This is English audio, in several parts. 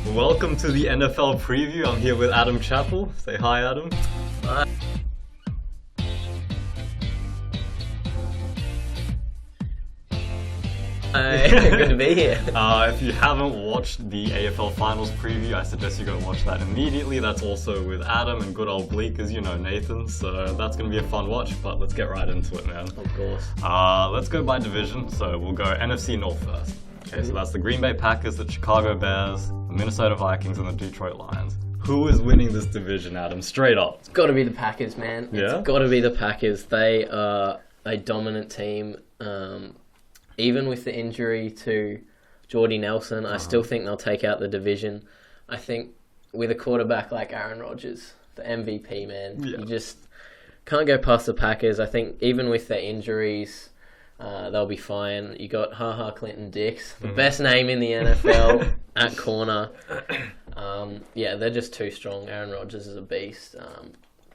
Welcome to the NFL preview. I'm here with Adam Chappell. Say hi, Adam. Hi. Good to be here. If you haven't watched the AFL Finals preview, I suggest you go watch that immediately. That's also with Adam and good old Bleak, as you know, Nathan. So that's going to be a fun watch, but let's get right into it, man. Of course. Let's go by division. So we'll go NFC North first. Okay, so that's the Green Bay Packers, the Chicago Bears, the Minnesota Vikings, and the Detroit Lions. Who is winning this division, Adam? Straight up. It's got to be the Packers, man. Yeah? It's got to be the Packers. They are a dominant team. Even with the injury to Jordy Nelson, I still think they'll take out the division. I think with a quarterback like Aaron Rodgers, the MVP, man, you just can't go past the Packers. I think even with their injuries, they'll be fine. You got Clinton Dix, the best name in the NFL at corner. They're just too strong. Aaron Rodgers is a beast.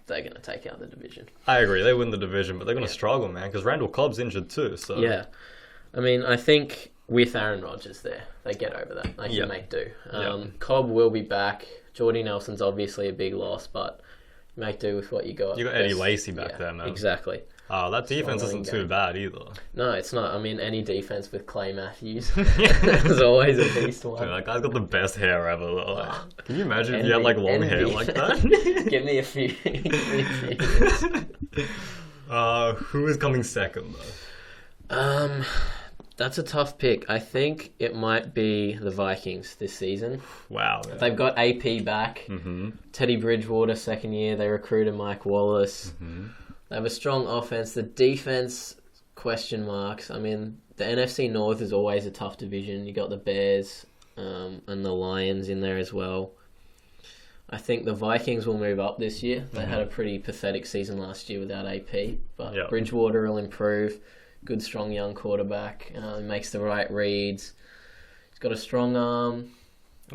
They're going to take out the division. I agree. They win the division, but they're going to struggle, man, because Randall Cobb's injured too. So yeah. I mean, I think with Aaron Rodgers there, they get over that. They can make do. Cobb will be back. Jordy Nelson's obviously a big loss, but you make do with what you got. You got Eddie Lacy back there, man. Exactly. That defense isn't too bad either. No, it's not. I mean, any defense with Clay Matthews is always a beast one. Dude, that guy's got the best hair ever. Like, can you imagine if you had like long hair like that? Give me a few. Who is coming second though? That's a tough pick. I think it might be the Vikings this season. Wow. Man. They've got AP back. Teddy Bridgewater, second year. They recruited Mike Wallace. They have a strong offense. The defense, question marks. I mean, the NFC North is always a tough division. You got the Bears and the Lions in there as well. I think the Vikings will move up this year. They had a pretty pathetic season last year without AP, but Bridgewater will improve. Good, strong, young quarterback. He makes the right reads. He's got a strong arm.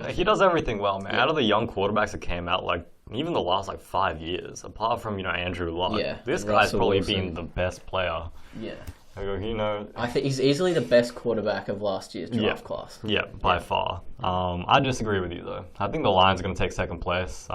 He does everything well, man. Out of the young quarterbacks that came out, like even the last 5 years, apart from Andrew Luck, this guy's probably been the best player. Yeah. I think he's easily the best quarterback of last year's draft class. Yeah, by far. I disagree with you though. I think the Lions are going to take second place.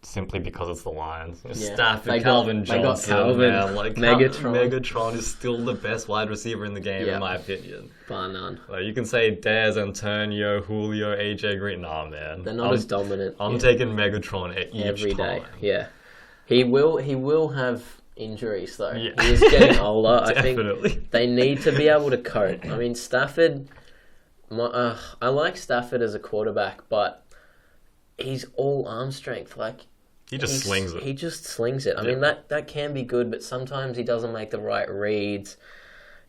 Simply because it's the Lions. Stafford, Calvin Johnson, man. Like, Megatron is still the best wide receiver in the game, in my opinion. Bar none. Like, you can say Dez, Antonio, Julio, AJ Green. Nah, man. They're not as dominant. I'm taking Megatron every day. time. Yeah. He will have injuries, though. Yeah. He is getting older. I think they need to be able to cope. I mean, Stafford... I like Stafford as a quarterback, but he's all arm strength. Like... He just slings it. He just slings it. I mean, that can be good, but sometimes he doesn't make the right reads.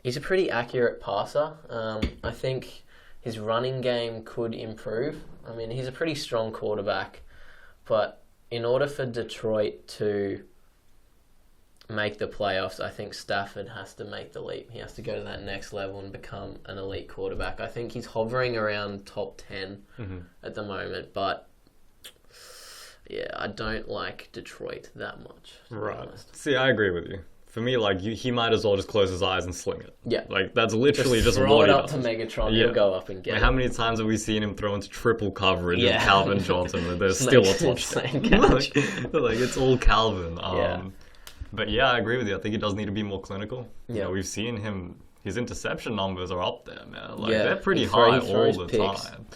He's a pretty accurate passer. I think his running game could improve. I mean, he's a pretty strong quarterback, but in order for Detroit to make the playoffs, I think Stafford has to make the leap. He has to go to that next level and become an elite quarterback. I think he's hovering around top 10 at the moment, but... yeah, I don't like Detroit that much. Right. See, I agree with you. For me, he might as well just close his eyes and sling it. Yeah. That's literally just throw what it he up does. to Megatron, he'll go up and get it. How many times have we seen him throw into triple coverage with Calvin Johnson and there's still a touchdown? It's all Calvin. But yeah, I agree with you. I think he does need to be more clinical. Yeah. We've seen him... His interception numbers are up there, man. They're pretty high all the time.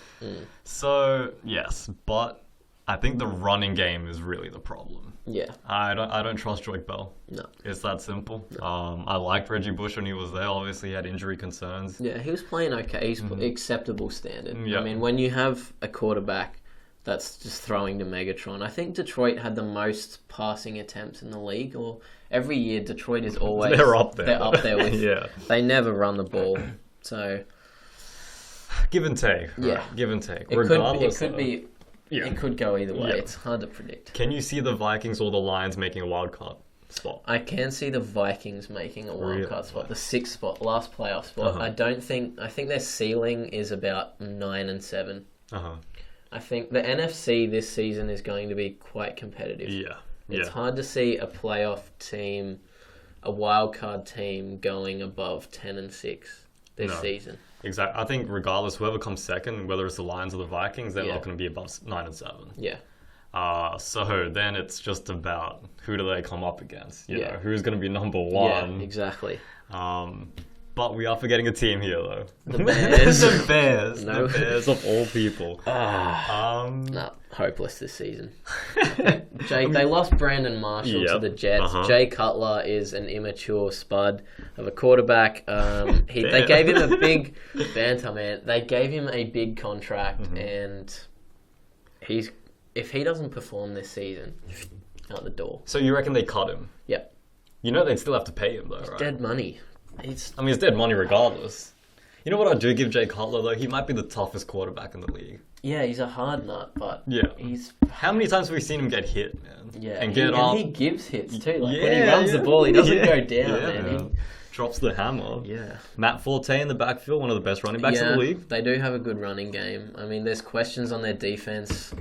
So, yes, but... I think the running game is really the problem. Yeah. I don't trust Joyke Bell. No. It's that simple. No. I liked Reggie Bush when he was there. Obviously, he had injury concerns. Yeah, he was playing okay. He's acceptable standard. I mean, when you have a quarterback that's just throwing to Megatron, I think Detroit had the most passing attempts in the league. Or every year, Detroit is always... They're up there. They're up there with... They never run the ball. So... Give and take. Yeah. Right? Give and take. It could be... Yeah. It could go either way. Yeah. It's hard to predict. Can you see the Vikings or the Lions making a wild card spot? I can see the Vikings making a wild card spot, the 6th spot, last playoff spot. I think their ceiling is about 9-7. I think the NFC this season is going to be quite competitive. Yeah. It's hard to see a playoff team, a wild card team going above 10-6 this season. Exactly. I think regardless, whoever comes second, whether it's the Lions or the Vikings, they're not going to be above 9-7. Yeah. So then it's just about who do they come up against? You know, who's going to be number one? Yeah, exactly. But we are forgetting a team here, though. The Bears. The Bears. No. The Bears of all people. No, hopeless this season. They lost Brandon Marshall to the Jets. Jay Cutler is an immature spud of a quarterback. They gave him a big banter, man. They gave him a big contract, and if he doesn't perform this season, out the door. So you reckon they cut him? Yep. You know they'd still have to pay him, though, right? Dead money. It's dead money regardless. You know what I do give Jay Cutler, though? He might be the toughest quarterback in the league. Yeah, he's a hard nut, but he's... How many times have we seen him get hit, man? Yeah, and he gives hits, too. Like, when he runs the ball, he doesn't go down, man. He drops the hammer. Yeah. Matt Forte in the backfield, one of the best running backs in the league. They do have a good running game. I mean, there's questions on their defense.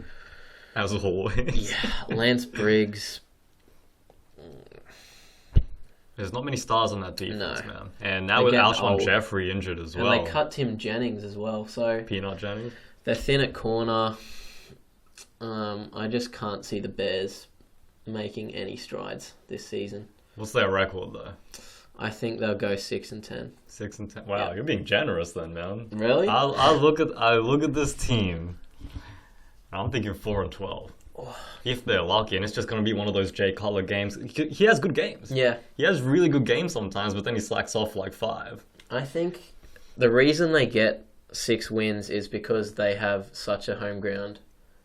As always. Yeah, Lance Briggs... There's not many stars on that defense, man. And now with Alshon Jeffrey injured as well. And they cut Tim Jennings as well, so... Peanut Jennings? They're thin at corner. I just can't see the Bears making any strides this season. What's their record, though? I think they'll go 6-10. 6-10? Wow, you're being generous then, man. Really? I look at this team, and I'm thinking 4-12. If they're lucky, and it's just going to be one of those Jay Cutler games. He has good games. Yeah. He has really good games sometimes, but then he slacks off for like 5. I think the reason they get 6 wins is because they have such a home ground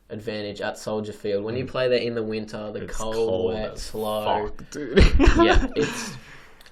advantage at Soldier Field. When you play there in the winter, it's cold, wet, slow. Fuck, dude. Yeah, it's...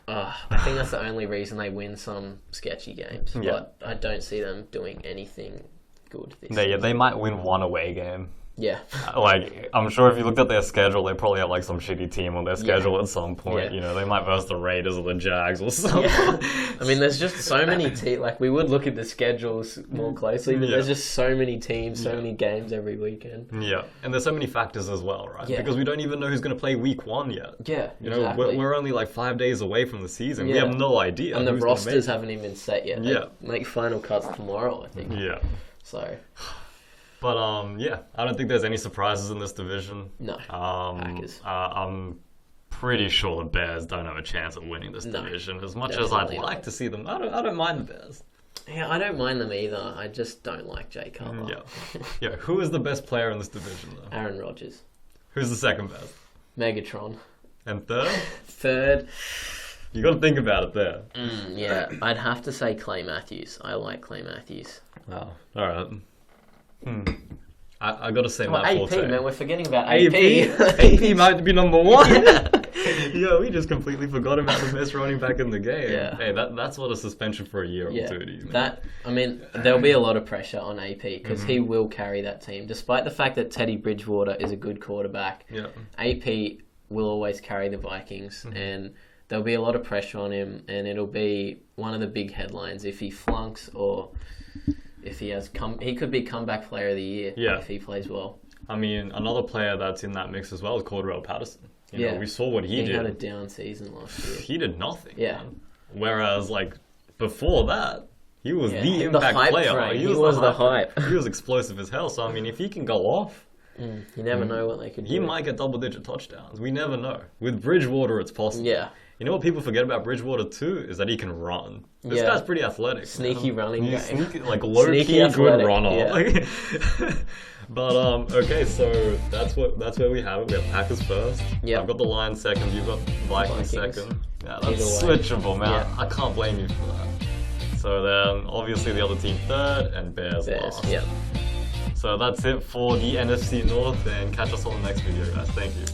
I think that's the only reason they win some sketchy games. Yeah. But I don't see them doing anything good this season. They might win one away game. Yeah. Like, I'm sure if you looked at their schedule, they probably have like some shitty team on their schedule at some point. Yeah. You know, they might verse the Raiders or the Jags or something. Yeah. I mean, there's just so many teams. Like, we would look at the schedules more closely, but there's just so many teams, so many games every weekend. Yeah. And there's so many factors as well, right? Yeah. Because we don't even know who's going to play week 1 yet. Yeah, you know, we're only like 5 days away from the season. Yeah. We have no idea. And the rosters haven't even been set yet. They make final cuts tomorrow, I think. Yeah. So... But, I don't think there's any surprises in this division. No. Packers. I'm pretty sure the Bears don't have a chance at winning this division. As much as I'd like to see them, I don't mind the Bears. Yeah, I don't mind them either. I just don't like Jay Cutler. Yeah. Who is the best player in this division, though? Aaron Rodgers. Who's the second best? Megatron. And third? Third. You got to think about it there. Yeah, I'd have to say Clay Matthews. I like Clay Matthews. Oh, all right. I got to say Matt AP, Forte. Man, we're forgetting about AP. AP might be number 1. Yeah, we just completely forgot about the best running back in the game. Yeah. Hey, that's what a suspension for a year will do to you, man. There'll be a lot of pressure on AP because he will carry that team. Despite the fact that Teddy Bridgewater is a good quarterback, AP will always carry the Vikings and there'll be a lot of pressure on him and it'll be one of the big headlines if he flunks or... If he could be comeback player of the year if he plays well. I mean, another player that's in that mix as well is Cordell Patterson. You know, we saw what he did. He had a down season last year. He did nothing. Yeah. Man. Whereas, like, before that, he was the impact player. He was the hype. He was explosive as hell. So, I mean, if he can go off... You never know what they could do. He might get double-digit touchdowns. We never know. With Bridgewater, it's possible. Yeah. You know what people forget about Bridgewater too is that he can run. This guy's pretty athletic. Sneaky running game. Like low-key good runner. Yeah. But okay, so that's where we have it. We have Packers first. Yeah. I've got the Lions second. You've got Vikings second. Yeah, that's switchable, man. Yeah. I can't blame you for that. So then, obviously, the other team third and Bears last. Yeah. So that's it for the NFC North, and catch us on the next video, guys. Thank you.